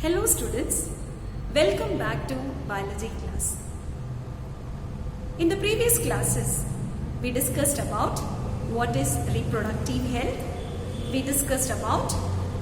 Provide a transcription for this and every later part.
Hello students, welcome back to biology class. In the previous classes, we discussed about what is reproductive health, we discussed about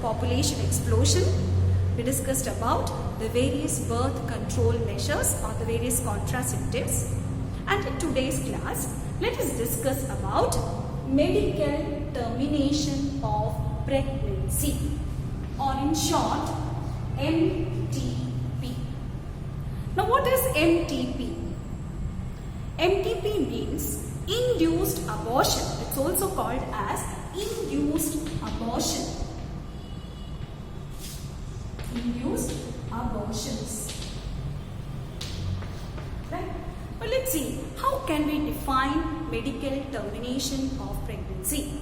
population explosion, we discussed about the various birth control measures or the various contraceptives, and in today's class, let us discuss about medical termination of pregnancy, or in short, MTP. Now what is MTP? MTP means induced abortion. It's also called as induced abortion. Induced abortions. Right? Well, let's see, how can we define medical termination of pregnancy?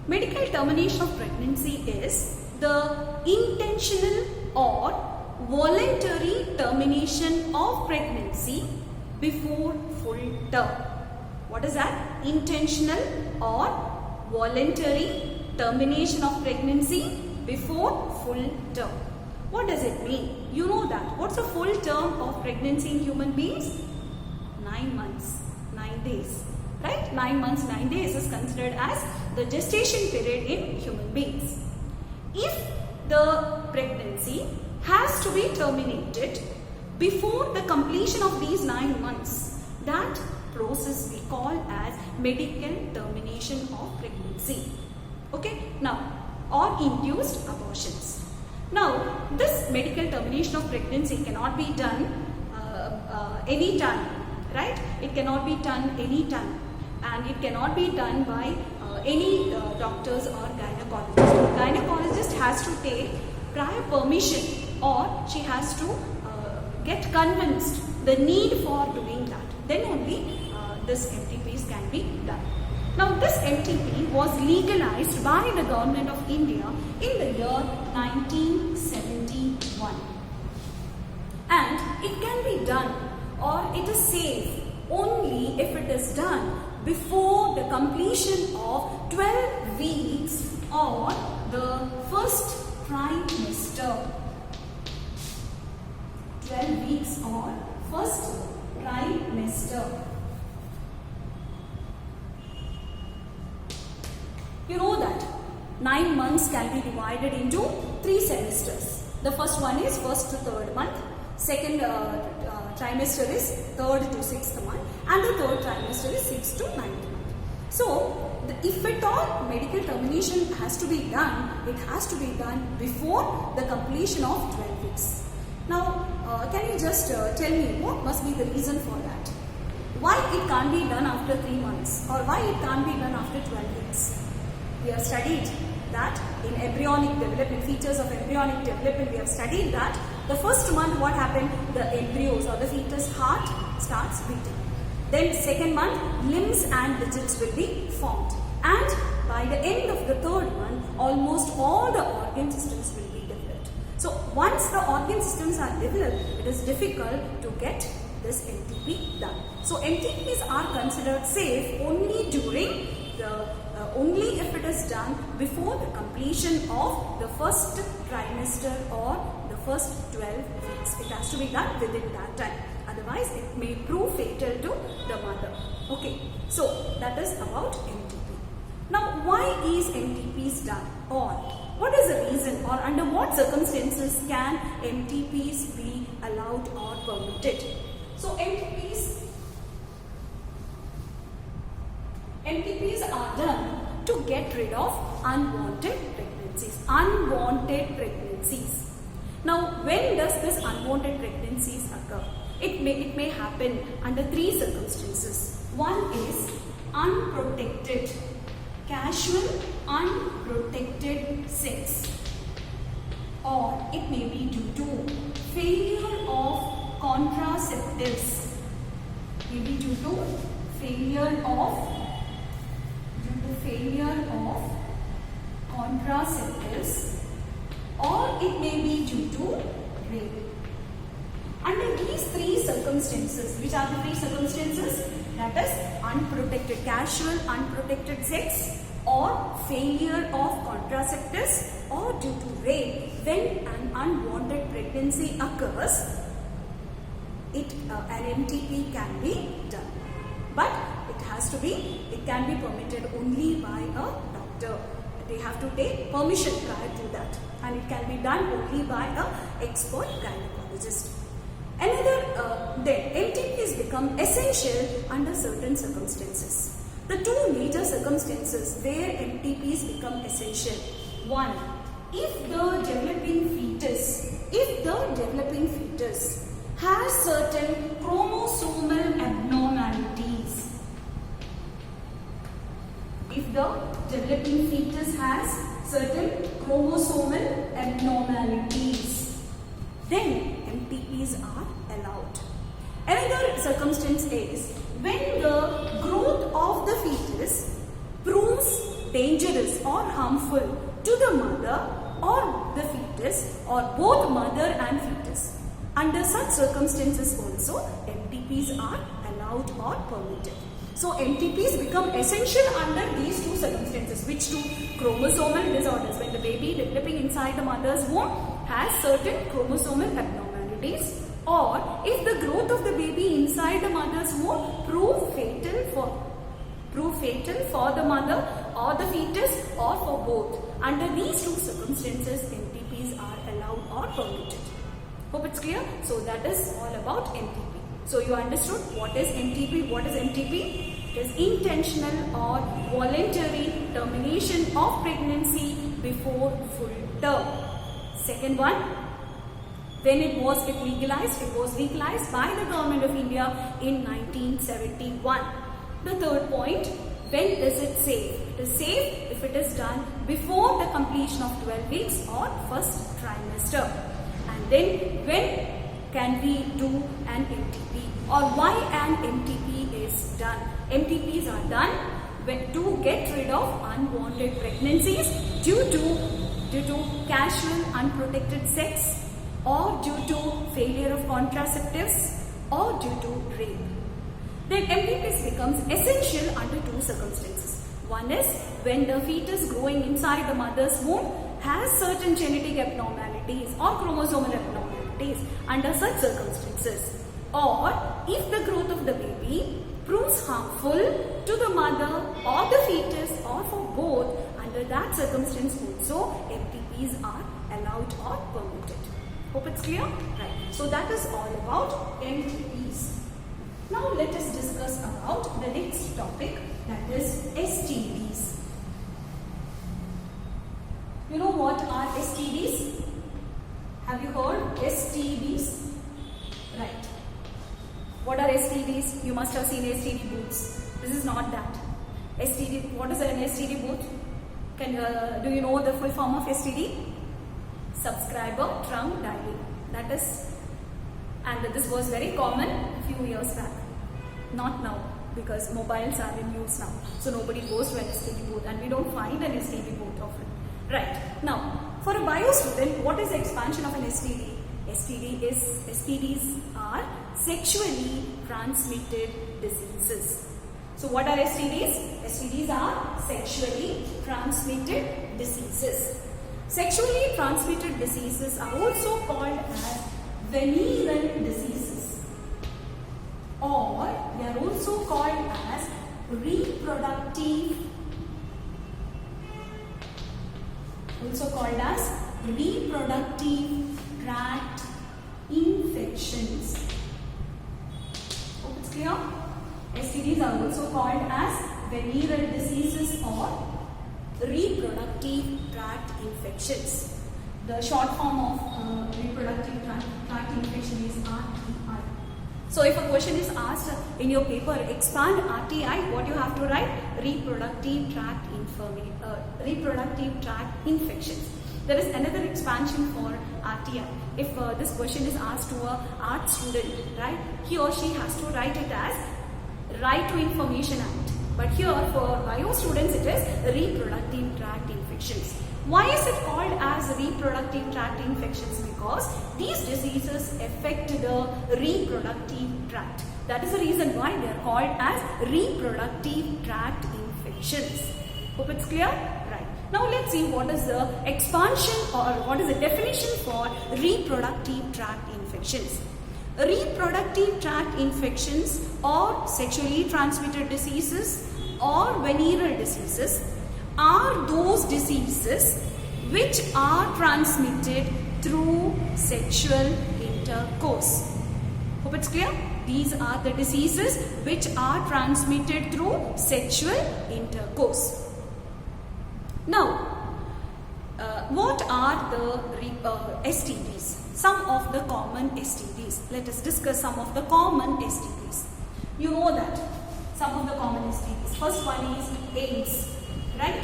Medical termination of pregnancy is the intentional or voluntary termination of pregnancy before full term. What is that? Intentional or voluntary termination of pregnancy before full term. What does it mean? You know that. What's the full term of pregnancy in human beings? 9 months, 9 days. Right? 9 months, 9 days is considered as the gestation period in human beings. If the pregnancy has to be terminated before the completion of these 9 months, that process we call as medical termination of pregnancy. Okay, now, or induced abortions. Now, this medical termination of pregnancy cannot be done any time, right? It cannot be done any time, and it cannot be done by any doctors or gynecologist. Gynecologist has to take prior permission, or she has to get convinced the need for doing that. Then only this MTPs can be done. Now this MTP was legalized by the government of India in the year 1971. And it can be done, or it is safe only if it is done before the completion of 12 weeks or the first trimester. 12 weeks or first trimester. You know that 9 months can be divided into 3 semesters. The first one is 1st to 3rd month. Second trimester is 3rd to 6th month, and the 3rd trimester is 6th to 9th month. So, if at all medical termination has to be done, it has to be done before the completion of 12 weeks. Now, can you just tell me what must be the reason for that? Why it can't be done after 3 months, or why it can't be done after 12 weeks? We have studied that in embryonic development, features of embryonic development, we have studied that the first month what happened, the embryos or the fetus heart starts beating. Then second month, limbs and digits will be formed. And by the end of the 3rd month, almost all the organ systems will be developed. So once the organ systems are developed, it is difficult to get this MTP done. So MTPs are considered safe only during only if it is done before the completion of the first trimester or the first 12 weeks. It has to be done within that time. Otherwise, it may prove fatal to the mother. Okay, so that is about MTP. Now, why is MTPs done? Or what is the reason, or under what circumstances can MTPs be allowed or permitted? So, MTPs are done to get rid of unwanted pregnancies. Unwanted pregnancies. Now, when does this unwanted pregnancies occur? It may happen under 3 circumstances. One is unprotected, casual unprotected sex, or it may be due to failure of contraceptives. Maybe due to failure of contraceptives, or it may be due to rape. Under these 3 circumstances, which are the 3 circumstances? That is unprotected, casual unprotected sex, or failure of contraceptives, or or due to rape, when an unwanted pregnancy occurs, an MTP can be done. But it can be permitted only by a doctor. They have to take permission prior to that, and it can be done only by an expert gynecologist. Then MTPs become essential under certain circumstances. The two major circumstances where MTPs become essential. One, if the developing fetus has certain chromosomal abnormalities. If the developing fetus has certain chromosomal abnormalities, then MTPs are allowed. Another circumstance is when the growth of the fetus proves dangerous or harmful to the mother or the fetus, or both mother and fetus. Under such circumstances also, MTPs are allowed or permitted. So MTPs become essential under these two circumstances. Which two? Chromosomal disorders, when the baby developing inside the mother's womb has certain chromosomal abnormalities, or if the growth of the baby inside the mother's womb prove fatal for the mother or the fetus, or for both. Under these two circumstances, MTPs are allowed or permitted. Hope it's clear. So that is all about MTP. So you understood what is MTP? What is MTP? It is intentional or voluntary termination of pregnancy before full term. Second one, when it was legalized by the Government of India in 1971. The third point, when is it safe? It is safe if it is done before the completion of 12 weeks or first trimester. And then when can we do an MTP, or why an MTP is done? MTPs are done to get rid of unwanted pregnancies due to casual unprotected sex, or due to failure of contraceptives, or due to rape. Then MTPs becomes essential under two circumstances. One is when the fetus growing inside the mother's womb has certain genetic abnormalities or chromosomal abnormalities. Under such circumstances, or if the growth of the baby proves harmful to the mother or the fetus, or for both, under that circumstance also MTPs are allowed or permitted. Hope it's clear? Right. So that is all about MTPs. Now let us discuss about the next topic, that is STDs. You know what are STDs? Have you heard STDs? Right. What are STDs? You must have seen STD booths. This is not that. STD. What is an STD booth? Do you know the full form of STD? Subscriber trunk dialing. That is, and this was very common a few years back. Not now, because mobiles are in use now. So nobody goes to an STD booth, and we don't find an STD booth often. Right. Now, for a bio student, what is the expansion of an STD? STDs are sexually transmitted diseases. So what are STDs? STDs are sexually transmitted diseases. Sexually transmitted diseases are also called as venereal diseases, or they are also called as reproductive tract infections. Hope it's clear? STDs are also called as venereal diseases or reproductive tract infections. The short form of reproductive tract infection is RTI. So if a question is asked in your paper, expand RTI, what you have to write? Reproductive tract infections. There is another expansion for RTI. If this question is asked to an art student, right, he or she has to write it as Right to Information Act. But here for bio students it is reproductive tract infections. Why is it called as reproductive tract infections? Because these diseases affect the reproductive tract. That is the reason why they are called as reproductive tract infections. Hope it's clear? Right. Now let's see what is the expansion or what is the definition for reproductive tract infections. Reproductive tract infections or sexually transmitted diseases or venereal diseases are those diseases which are transmitted through sexual intercourse. Hope it's clear? These are the diseases which are transmitted through sexual intercourse. Now, what are the STDs? Some of the common STDs. Let us discuss some of the common STDs. You know that some of the common STDs. First one is AIDS, right?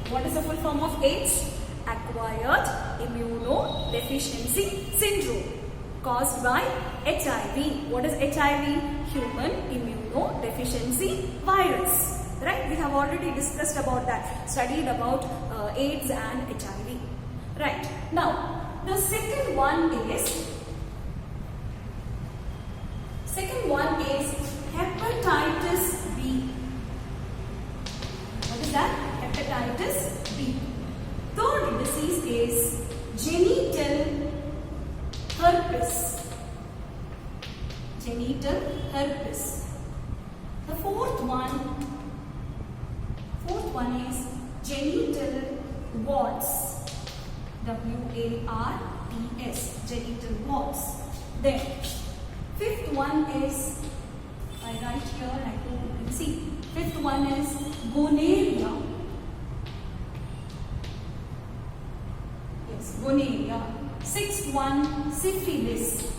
What is the full form of AIDS? Acquired immunodeficiency syndrome caused by HIV. What is HIV? Human immunodeficiency virus. Right? We have already discussed about that, studied about AIDS and HIV. Right. Now, the second one is hepatitis B. What is that? Hepatitis B. Third disease is genital herpes. Genital herpes. The fourth one is genital warts. W-A-R-T-S. Genital warts. Then, fifth one is, I write here, I hope you can see. Fifth one is gonorrhea. Yes, gonorrhea. Sixth one, syphilis.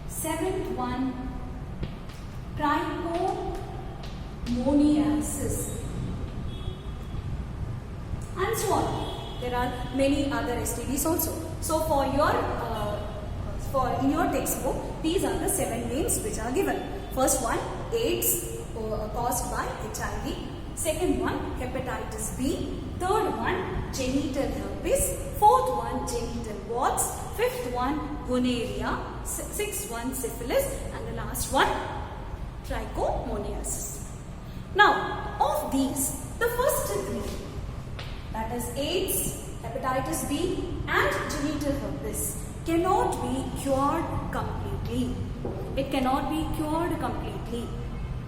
Seventh one, trichomoniasis. And so on. There are many other STDs also. So in your textbook, these are the 7 names which are given. First one, AIDS caused by HIV. Second one, hepatitis B. Third one, genital herpes. Fourth one, genital warts. Fifth one, gonorrhea. Sixth one, syphilis. And the last one, trichomoniasis. Now, of these, the first 3, that is AIDS, hepatitis B and genital herpes, cannot be cured completely. It cannot be cured completely.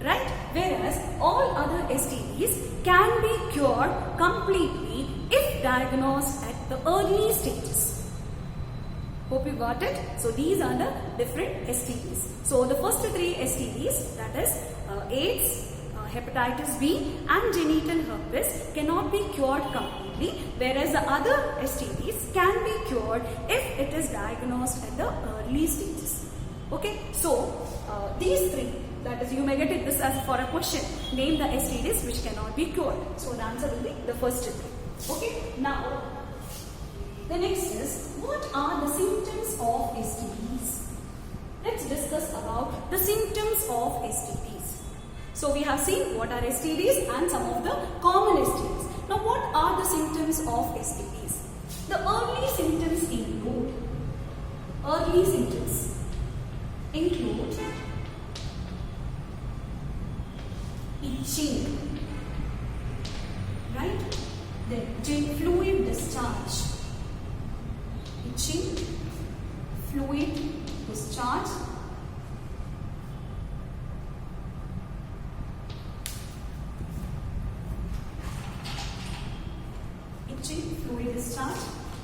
Right? Whereas all other STDs can be cured completely if diagnosed at the early stages. Hope you got it. So these are the different STDs. So the first 3 STDs, that is AIDS, hepatitis B and genital herpes, cannot be cured completely, whereas the other STDs can be cured if it is diagnosed at the early stages. Okay, so these 3, that is, you may get it this as for a question. Name the STDs which cannot be cured. So the answer will be the first 3. Okay, now the next is, what are the symptoms of STDs? Let's discuss about the symptoms of STDs. So we have seen what are STDs and some of the common STDs. Now what are the symptoms of STDs? The early symptoms include itching, right? Then fluid discharge. Itching, fluid discharge. Fluid discharge,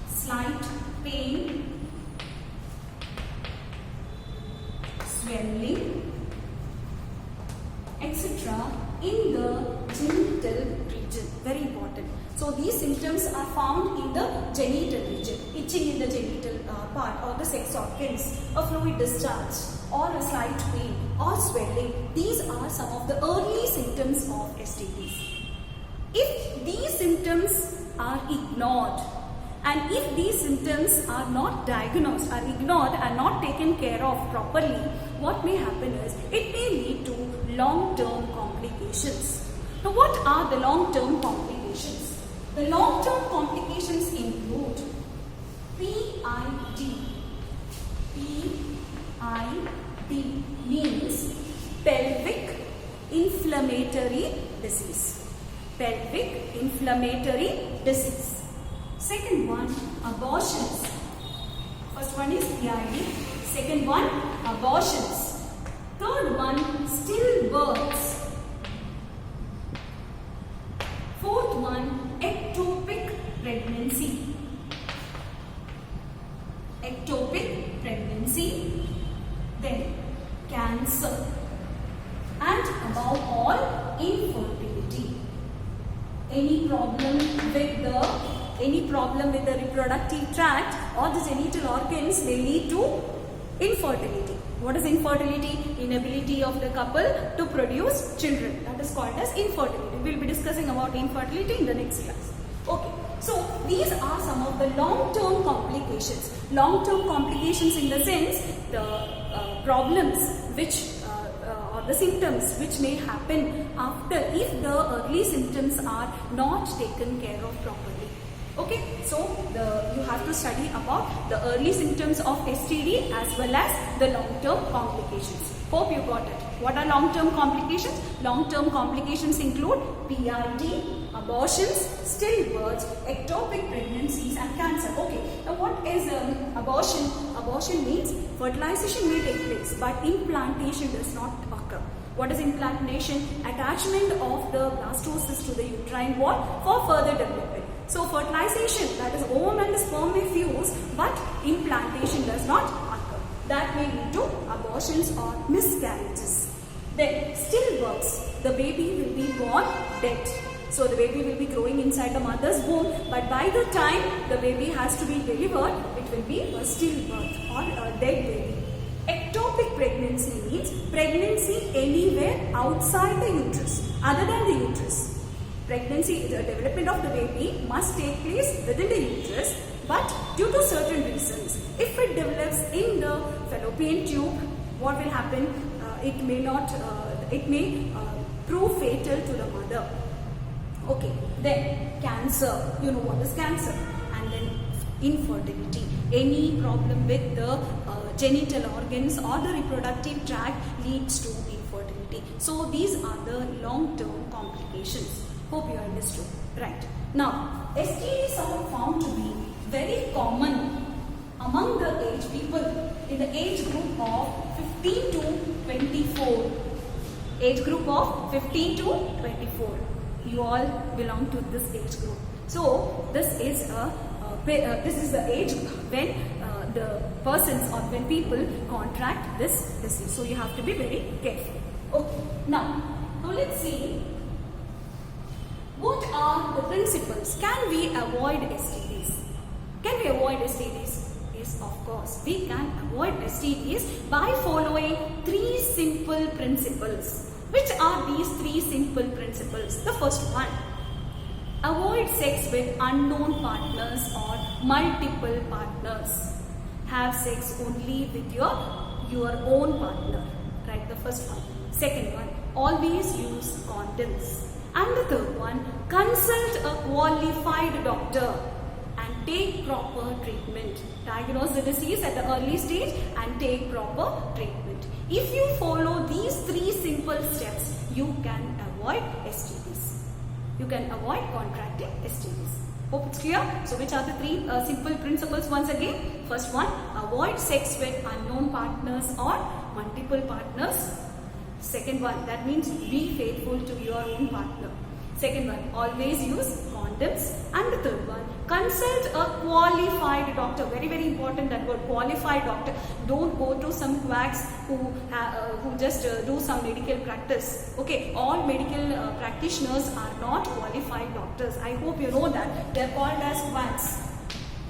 slight pain, swelling, etc. in the genital region. Very important. So these symptoms are found in the genital region. Itching in the genital part or the sex organs, a fluid discharge or a slight pain or swelling. These are some of the early symptoms of STDs. If these symptoms are ignored and if these symptoms are not diagnosed, are ignored and not taken care of properly, what may happen is it may lead to long-term complications. Now what are the long-term complications? The long-term complications include PID. PID means pelvic inflammatory disease. pelvic inflammatory disease. Second one, abortions. First one is PID. Second one, abortions. Third one, stillbirths. Fourth one, ectopic pregnancy. Ectopic pregnancy. Then cancer. And above all, infertility. Any problem with the reproductive tract or the genital organs may lead to infertility. What is infertility? Inability of the couple to produce children. That is called as infertility. We will be discussing about infertility in the next class. Okay. So these are some of the long-term complications. Long-term complications in the sense the problems which or the symptoms which may happen after if the early symptoms are not taken care of properly. Okay, so you have to study about the early symptoms of STD as well as the long-term complications. Hope you got it. What are long-term complications? Long-term complications include PID, abortions, stillbirths, ectopic pregnancies and cancer. Okay, now what is abortion? Abortion means fertilization may take place but implantation does not occur. What is implantation? Attachment of the blastocyst to the uterine wall for further development. So fertilization, that is ovum and the sperm may fuse but implantation does not occur. That may lead to abortions or miscarriages. Then stillbirths, the baby will be born dead. So the baby will be growing inside the mother's womb but by the time the baby has to be delivered, it will be a stillbirth or a dead baby. Ectopic pregnancy means pregnancy anywhere outside the uterus, other than the uterus. Pregnancy, the development of the baby must take place within the uterus, but due to certain reasons, if it develops in the fallopian tube, what will happen? It may prove fatal to the mother. Okay, then cancer. You know what is cancer? And then infertility. Any problem with the genital organs or the reproductive tract leads to infertility. So these are the long-term complications. Hope you understood. Right. Now, STDs are found to be very common among the age people in the age group of 15 to 24. Age group of 15 to 24. You all belong to this age group. So, this is the age when the persons or when people contract this disease. So, you have to be very careful. Okay. Now let's see. What are the principles? Can we avoid STDs? Can we avoid STDs? Yes, of course. We can avoid STDs by following 3 simple principles. Which are these 3 simple principles? The first one. Avoid sex with unknown partners or multiple partners. Have sex only with your own partner. Right, the first one. Second one. Always use condoms. And the third one, consult a qualified doctor and take proper treatment. Diagnose the disease at the early stage and take proper treatment. If you follow these 3 simple steps, you can avoid STDs. You can avoid contracting STDs. Hope it's clear. So which are the 3 simple principles once again? First one, avoid sex with unknown partners or multiple partners. Second one, that means be faithful to your own partner. Second one, always use condoms. And the third one, consult a qualified doctor. Very, very important, that word, qualified doctor. Don't go to some quacks who just do some medical practice. Okay, all medical practitioners are not qualified doctors. I hope you know that. They are called as quacks.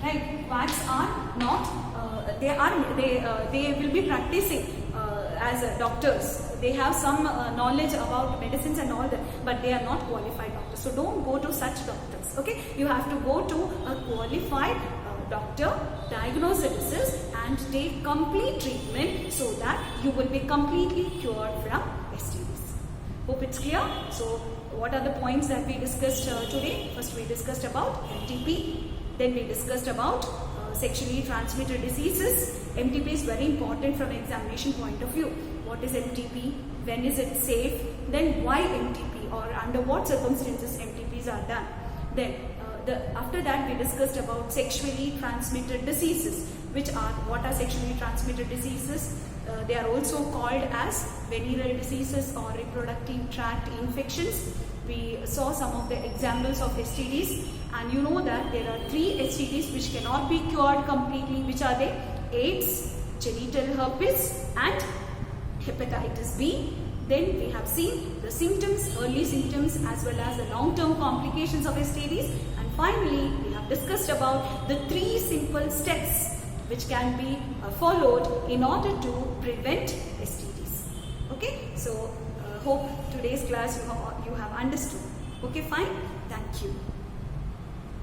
Right? Quacks are not, they will be practicing as doctors. They have some knowledge about medicines and all that, but they are not qualified doctors. So don't go to such doctors. Okay, you have to go to a qualified doctor, diagnose the disease and take complete treatment so that you will be completely cured from STDs. Hope it's clear. So what are the points that we discussed today? First we discussed about MTP, then we discussed about sexually transmitted diseases. MTP is very important from examination point of view. What is MTP? When is it safe? Then why MTP, or under what circumstances MTP STDs are done. Then after that we discussed about sexually transmitted diseases, which are, what are sexually transmitted diseases? They are also called as venereal diseases or reproductive tract infections. We saw some of the examples of STDs, and you know that there are 3 STDs which cannot be cured completely. Which are they? AIDS, genital herpes and hepatitis B. Then we have seen the symptoms, early symptoms as well as the long-term complications of STDs. And finally, we have discussed about the 3 simple steps which can be followed in order to prevent STDs. Okay, so hope today's class you have understood. Okay, fine. Thank you.